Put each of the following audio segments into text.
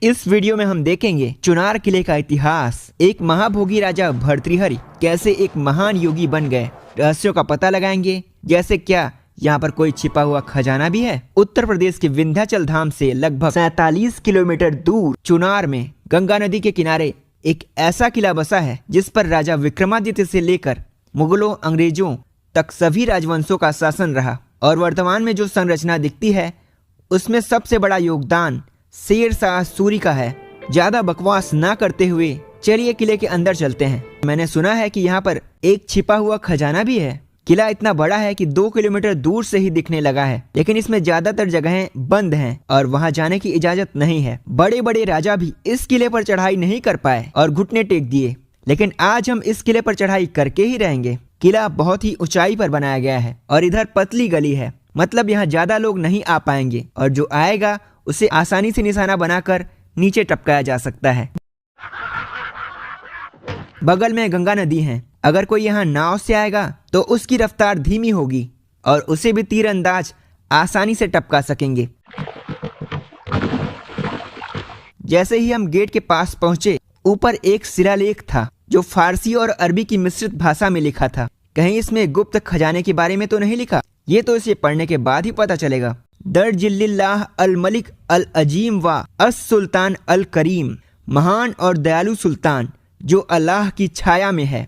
इस वीडियो में हम देखेंगे चुनार किले का इतिहास, एक महाभोगी राजा भर्तृहरि कैसे एक महान योगी बन गए, रहस्यों का पता लगाएंगे, जैसे क्या यहाँ पर कोई छिपा हुआ खजाना भी है। उत्तर प्रदेश के विंध्याचल धाम से लगभग 47 किलोमीटर दूर चुनार में गंगा नदी के किनारे एक ऐसा किला बसा है जिस पर राजा विक्रमादित्य से लेकर मुगलों, अंग्रेजों तक सभी राजवंशों का शासन रहा। और वर्तमान में जो संरचना दिखती है उसमें सबसे बड़ा योगदान शेर शाह सूरी का है। ज्यादा बकवास ना करते हुए चलिए किले के अंदर चलते हैं। मैंने सुना है कि यहाँ पर एक छिपा हुआ खजाना भी है। किला इतना बड़ा है कि 2 किलोमीटर दूर से ही दिखने लगा है, लेकिन इसमें ज्यादातर जगहें बंद हैं और वहां जाने की इजाजत नहीं है। बड़े बड़े राजा भी इस किले पर चढ़ाई नहीं कर पाए और घुटने टेक दिए, लेकिन आज हम इस किले पर चढ़ाई करके ही रहेंगे। किला बहुत ही ऊंचाई पर बनाया गया है और इधर पतली गली है, मतलब यहाँ ज्यादा लोग नहीं आ पाएंगे और जो आएगा उसे आसानी से निशाना बनाकर नीचे टपकाया जा सकता है। बगल में गंगा नदी है। अगर कोई यहाँ नाव से आएगा तो उसकी रफ्तार धीमी होगी और उसे भी तीरंदाज आसानी से टपका सकेंगे। जैसे ही हम गेट के पास पहुंचे, ऊपर एक शिलालेख था जो फारसी और अरबी की मिश्रित भाषा में लिखा था। कहीं इसमें गुप्त खजाने के बारे में तो नहीं लिखा? ये तो इसे पढ़ने के बाद ही पता चलेगा। दर्जिल्लाह अल मलिक अल अजीम व अस सुल्तान अल करीम, महान और दयालु सुल्तान जो अल्लाह की छाया में है।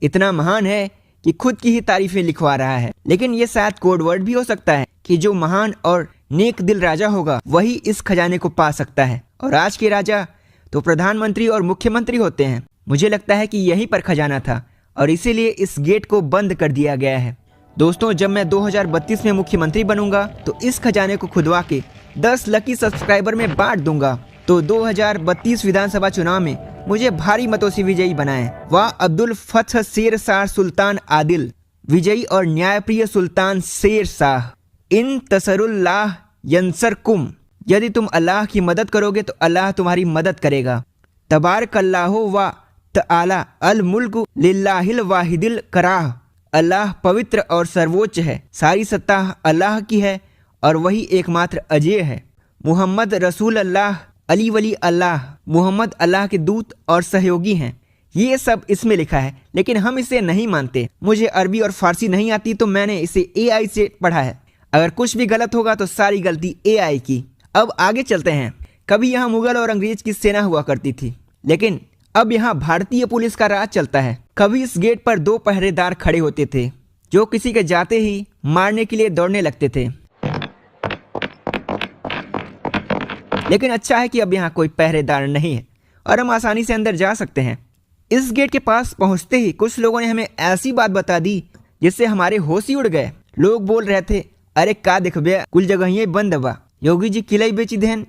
इतना महान है कि खुद की ही तारीफें लिखवा रहा है, लेकिन ये शायद कोड वर्ड भी हो सकता है कि जो महान और नेक दिल राजा होगा वही इस खजाने को पा सकता है। और आज के राजा तो प्रधानमंत्री और मुख्यमंत्री होते हैं। मुझे लगता है कि यहीं पर खजाना था और इसीलिए इस गेट को बंद कर दिया गया है। दोस्तों, जब मैं 2032 में मुख्यमंत्री बनूंगा तो इस खजाने को खुदवा के 10 लकी सब्सक्राइबर में बांट दूंगा। तो 2032 विधानसभा चुनाव में मुझे भारी मतों से विजयी बनाएं। वाह अब्दुल फतह शेर शाह सुल्तान आदिल, विजयी और न्यायप्रिय सुल्तान शेर शाह। इन तसरुल्लाह यंसरकुम, यदि तुम अल्लाह की मदद करोगे तो अल्लाह तुम्हारी मदद करेगा। तबारकल्लाहु व तआला अल मुल्क लिल्लाहिल वाहिदिल कराह, अल्लाह पवित्र और सर्वोच्च है, सारी सत्ता अल्लाह की है और वही एकमात्र अजेय है। मुहम्मद रसूल अल्लाह, अली वली अल्लाह, मुहम्मद अल्लाह के दूत और सहयोगी हैं। ये सब इसमें लिखा है, लेकिन हम इसे नहीं मानते। मुझे अरबी और फारसी नहीं आती तो मैंने इसे AI से पढ़ा है। अगर कुछ भी गलत होगा तो सारी गलती AI की। अब आगे चलते हैं। कभी यहाँ मुगल और अंग्रेज की सेना हुआ करती थी, लेकिन अब यहाँ भारतीय पुलिस का राज चलता है। कभी इस गेट पर 2 पहरेदार खड़े होते थे जो किसी के जाते ही मारने के लिए दौड़ने लगते थे, लेकिन अच्छा है कि अब यहाँ कोई पहरेदार नहीं है और हम आसानी से अंदर जा सकते हैं। इस गेट के पास पहुंचते ही कुछ लोगों ने हमें ऐसी बात बता दी जिससे हमारे होश ही उड़ गए। लोग बोल रहे थे, अरे का देख बे, कुल जगह ये बंद बा, योगी जी किला ही बेची देन।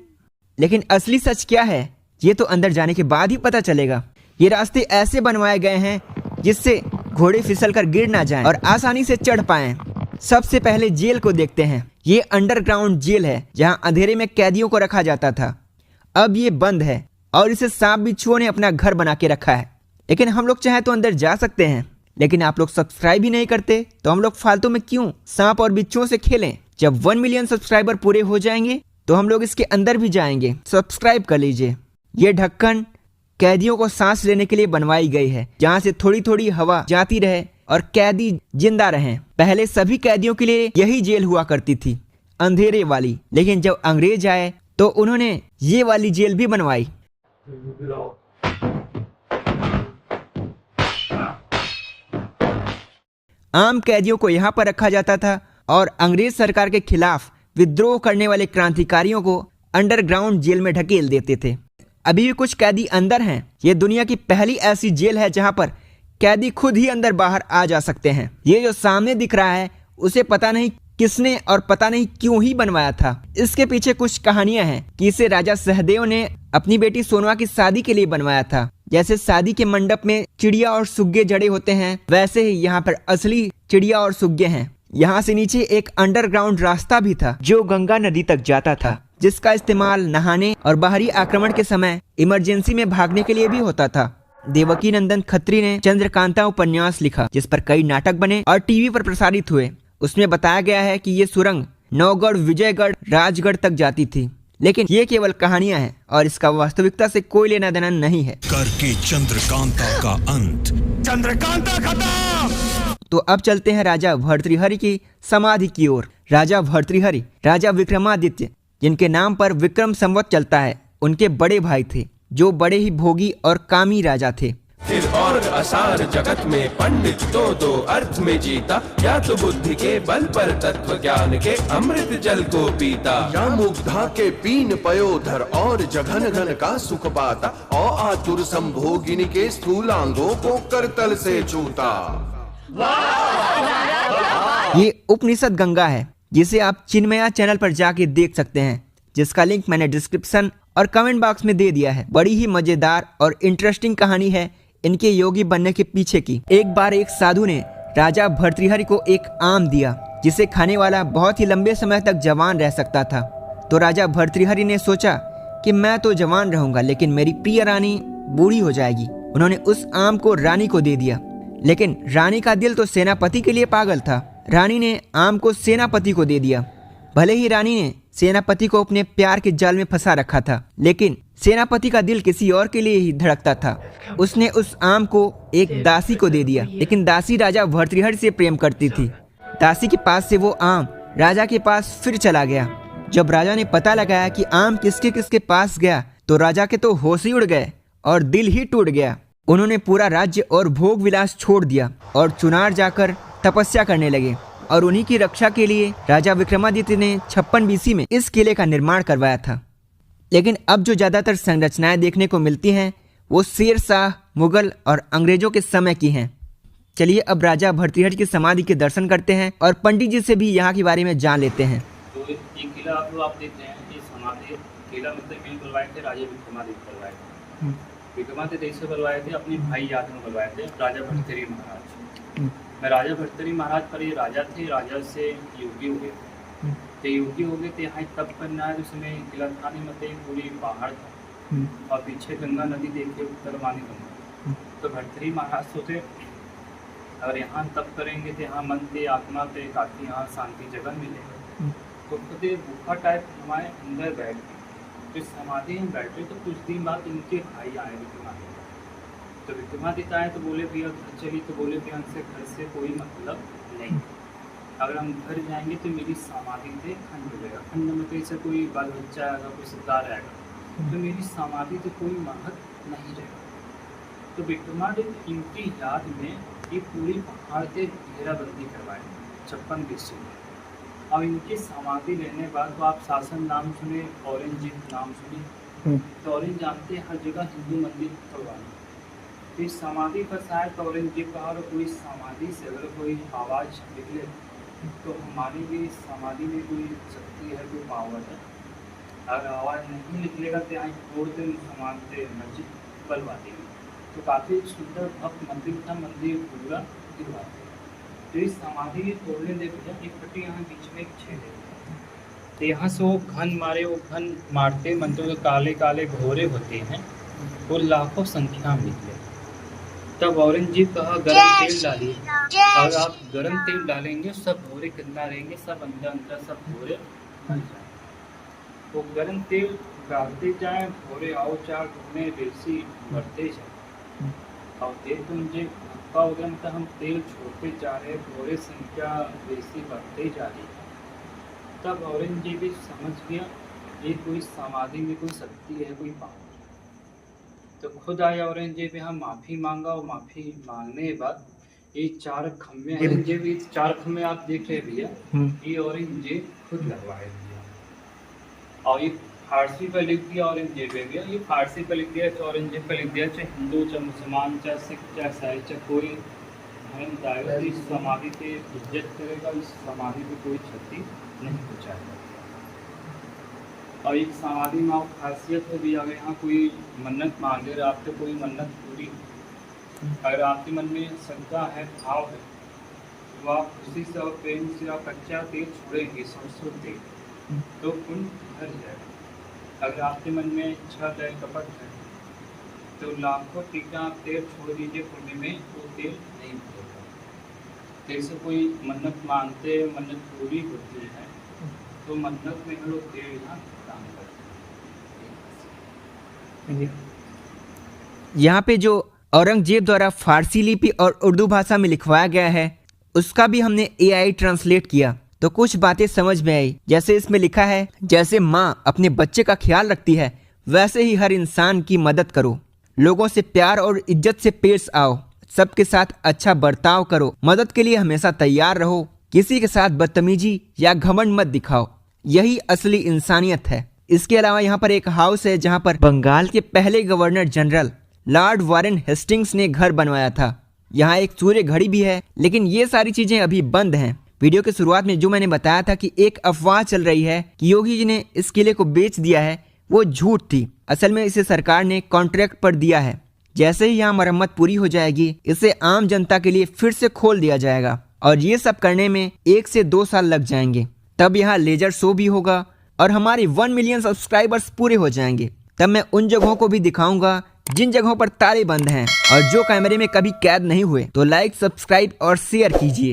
लेकिन असली सच क्या है ये तो अंदर जाने के बाद ही पता चलेगा। ये रास्ते ऐसे बनवाए गए हैं जिससे घोड़े फिसल कर गिर ना जाएं और आसानी से चढ़ पाएं। सबसे पहले जेल को देखते हैं। ये अंडरग्राउंड जेल है जहां अंधेरे में कैदियों को रखा जाता था। अब ये बंद है और इसे सांप बिच्छुओं ने अपना घर बना के रखा है। लेकिन हम लोग चाहे तो अंदर जा सकते हैं, लेकिन आप लोग सब्सक्राइब ही नहीं करते तो हम लोग फालतू में क्यों सांप और बिच्छुओं से खेलें। जब 1 मिलियन सब्सक्राइबर पूरे हो जाएंगे तो हम लोग इसके अंदर भी जाएंगे। सब्सक्राइब कर लीजिए। ये ढक्कन कैदियों को सांस लेने के लिए बनवाई गई है, जहाँ से थोड़ी थोड़ी हवा जाती रहे और कैदी जिंदा रहें। पहले सभी कैदियों के लिए यही जेल हुआ करती थी, अंधेरे वाली, लेकिन जब अंग्रेज आए तो उन्होंने ये वाली जेल भी बनवाई। आम कैदियों को यहाँ पर रखा जाता था और अंग्रेज सरकार के खिलाफ विद्रोह करने वाले क्रांतिकारियों को अंडरग्राउंड जेल में ढकेल देते थे। अभी भी कुछ कैदी अंदर हैं। ये दुनिया की पहली ऐसी जेल है जहां पर कैदी खुद ही अंदर बाहर आ जा सकते हैं। ये जो सामने दिख रहा है उसे पता नहीं किसने और पता नहीं क्यों ही बनवाया था। इसके पीछे कुछ कहानियां हैं कि इसे राजा सहदेव ने अपनी बेटी सोनवा की शादी के लिए बनवाया था। जैसे शादी के मंडप में चिड़िया और सुग्गे जड़े होते हैं, वैसे ही यहाँ पर असली चिड़िया और सुग्गे हैं। यहाँ से नीचे एक अंडरग्राउंड रास्ता भी था जो गंगा नदी तक जाता था, जिसका इस्तेमाल नहाने और बाहरी आक्रमण के समय इमरजेंसी में भागने के लिए भी होता था। देवकी नंदन खत्री ने चंद्रकांता उपन्यास लिखा, जिस पर कई नाटक बने और टीवी पर प्रसारित हुए। उसमें बताया गया है कि ये सुरंग नौगढ़, विजयगढ़, राजगढ़ तक जाती थी। लेकिन ये केवल कहानियां हैं और इसका वास्तविकता से कोई लेना देना नहीं है। करके चंद्रकांता का अंत, चंद्रकांता खत्म। तो अब चलते हैं राजा भर्तृहरि की समाधि की ओर। राजा भर्तृहरि राजा विक्रमादित्य, जिनके नाम पर विक्रम संवत चलता है, उनके बड़े भाई थे, जो बड़े ही भोगी और कामी राजा थे। फिर और असार जगत में पंडित तो दो अर्थ में जीता, या तो बुद्धि के बल पर तत्व ज्ञान के अमृत जल को पीता, या मुग्धा के पीन पयोधर और जघन घन का सुख पाता, और आतुर संभोगिनी के स्थूलांगों को करतल से छूता। ये उपनिषद गंगा है, जिसे आप चिन्मया चैनल पर जाके देख सकते हैं, जिसका लिंक मैंने डिस्क्रिप्शन और कमेंट बॉक्स में दे दिया है। बड़ी ही मजेदार और इंटरेस्टिंग कहानी है इनके योगी बनने के पीछे की। एक बार एक साधु ने राजा भर्तृहरि को एक आम दिया, जिसे खाने वाला बहुत ही लंबे समय तक जवान रह सकता था। तो राजा भर्तृहरि ने सोचा कि मैं तो जवान रहूंगा, लेकिन मेरी प्रिय रानी बूढ़ी हो जाएगी। उन्होंने उस आम को रानी को दे दिया, लेकिन रानी का दिल तो सेनापति के लिए पागल था। रानी ने आम को सेनापति को दे दिया। भले ही रानी ने सेनापति को अपने प्यार के जाल में फंसा रखा था, लेकिन सेनापति का दिल किसी और के लिए ही धड़कता था। उसने उस आम को एक दासी को दे दिया, लेकिन दासी राजा भर्तृहरि से प्रेम करती थी। दासी के पास से वो आम राजा के पास फिर चला गया। जब राजा ने पता लगाया कि आम किसके किसके पास गया, तो राजा के तो होश ही उड़ गए और दिल ही टूट गया। उन्होंने पूरा राज्य और भोग विलास छोड़ दिया और चुनार जाकर तपस्या करने लगे। और उन्हीं की रक्षा के लिए राजा विक्रमादित्य ने 56 BC में इस किले का निर्माण करवाया था। लेकिन अब जो ज्यादातर संरचनाएं देखने को मिलती हैं, वो शेर शाह, मुगल और अंग्रेजों के समय की हैं। चलिए अब राजा भर्तृहरि की समाधि के दर्शन करते हैं और पंडित जी से भी यहाँ के बारे में जान लेते हैं। तो ये किला आप देख रहे हैं, ये समाधि किला मतलब मिल बनवाए थे, राजा विक्रमादित्य बनवाए थे। विक्रमादित्य से बनवाए थे, अपने भाई याद में बनवाए थे, राजा भर्तृहरि महाराज। मैं राजा भर्तृहरि महाराज पर ये राजा थे, राजा से योगी हो गए थे। योगी हो गए थे, यहाँ तप करना है, उसमें किला था नहीं, मतलब पूरी पहाड़ था और पीछे गंगा नदी देखे, उत्तर मानी गंगा। तो भर्तृहरि महाराज सोचे अगर यहाँ तप करेंगे तो यहाँ मन से आत्मा से काफी यहाँ शांति जगह मिलेगा। तो खुद गुफा टाइप हमारे अंदर बैठ गए। तो इस समाधि में बैठे तो कुछ दिन बाद इनके भाई आए विक्रमादित्य। तो विक्रमादित्य आए तो बोले भैया घर चली, तो बोले भैया हमसे घर से कोई मतलब नहीं, अगर हम घर जाएंगे तो मेरी समाधि से खंड हो जाएगा। खंड मतलब से कोई बाल बच्चा आएगा, कोई सिद्धार आएगा, तो मेरी समाधि से कोई महत्व नहीं रहेगा। तो विक्रमादित्य इनकी याद में ये पूरी पहाड़ से घेराबंदी करवाए 56 BC में। अब इनकी समाधि लेने बाद तो आप शासन नाम सुने, औरंगजेब नाम सुने, तो औरंगजेब जानते हैं हर जगह हिंदू मंदिर करवाने। तो इस समाधि पर शायद औरंगजेब कहा और कोई समाधि से अगर कोई आवाज़ निकले तो हमारी भी समाधि में कोई शक्ति है, कोई पावर है। अगर आवाज़ नहीं निकलेगा तो यहाँ छोड़ दें, समाधि मस्जिद बनवा देंगे। तो काफ़ी सुंदर भक्त मंदिर था, मंदिर पूरा गिरवा दिया। तो इस समाधि के तोड़ने दे भैया एक पट्टी यहाँ बीच में एक छेद है, तो यहाँ से वो घन मारे, वो घन मारते मंदिरों के काले काले घोरे होते हैं, वो लाखों संख्या में निकले। तब औरंगजेब कहा गरम तेल डालिए, अगर आप गरम तेल डालेंगे सब घोरे कितना रहेंगे, सब अंदर अंदर सब घोरे मर जाए। वो गरम तेल डालते जाए, घोरे आओ चार घूमे बेसी बढ़ते जाए। और तेल तो मुझे धक्का हो गया, मतलब हम तेल छोड़ते जा रहे, घोरे संख्या बेसी बढ़ते जा रही है। तब औरंगजेब भी समझ गया ये कोई समाधि में कोई शक्ति है, कोई पावर। तो खुद आया औरंगजेब, यहाँ माफ़ी मांगा और माफ़ी मांगने के बाद ये 4 खम्भे, औरंगजेब ये 4 खम्भे आप देख रहे भैया, ये औरंगजेब खुद लगवाए भैया। और ये फारसी पर लिख दिया औरंगजेब भैया, ये फारसी पर लिख दिया, औरंगजेब पर लिख दिया, चाहे हिंदू चाहे मुसलमान चाहे सिख चाहे ईसाई चाहे कोई धर्म जाएगा, इस समाधि पे इज्जत करेगा, इस समाधि पे कोई क्षति नहीं पहुँचाएगा। और एक समाधि में आप खासियत है भी, अगर यहाँ कोई मन्नत मांगे और आपसे कोई मन्नत पूरी, अगर आपके मन में शंका है, भाव है, तो आप खुशी से और प्रेम से आप कच्चा तेल छोड़ेंगे, सरसों तेल, तो पुण्य भर जाएगा। अगर आपके मन में छल है, कपट है, तो लाखों टीका आप तेल छोड़ दीजिए, पुण्य में वो तेल नहीं भरेगा। जैसे कोई मन्नत मांगते, मन्नत पूरी होती है, तो मन्नत में हम लोग तेल यहाँ काम करते हैं। जी। यहाँ पे जो औरंगजेब द्वारा फारसी लिपि और उर्दू भाषा में लिखवाया गया है उसका भी हमने AI ट्रांसलेट किया तो कुछ बातें समझ में आई। जैसे इसमें लिखा है, जैसे माँ अपने बच्चे का ख्याल रखती है वैसे ही हर इंसान की मदद करो, लोगों से प्यार और इज्जत से पेश आओ, सबके साथ अच्छा बर्ताव करो, मदद के लिए हमेशा तैयार रहो, किसी के साथ बदतमीजी या घमंड मत दिखाओ, यही असली इंसानियत है। इसके अलावा यहाँ पर एक हाउस है जहाँ पर बंगाल के पहले governor general Lord Warren Hastings ने घर बनवाया था। यहाँ एक सूर्य घड़ी भी है, लेकिन ये सारी चीजें अभी बंद हैं। वीडियो के शुरुआत में जो मैंने बताया था कि एक अफवाह चल रही है कि योगी जी ने इस किले को बेच दिया है, वो झूठ थी। असल में इसे सरकार ने कॉन्ट्रैक्ट पर दिया है। जैसे ही यहाँ मरम्मत पूरी हो जाएगी इसे आम जनता के लिए फिर से खोल दिया जाएगा और ये सब करने में 1 से 2 साल लग जाएंगे। तब यहाँ लेजर शो भी होगा और हमारे 1 मिलियन सब्सक्राइबर्स पूरे हो जाएंगे। तब मैं उन जगहों को भी दिखाऊंगा जिन जगहों पर ताले बंद हैं और जो कैमरे में कभी कैद नहीं हुए। तो लाइक, सब्सक्राइब और शेयर कीजिए।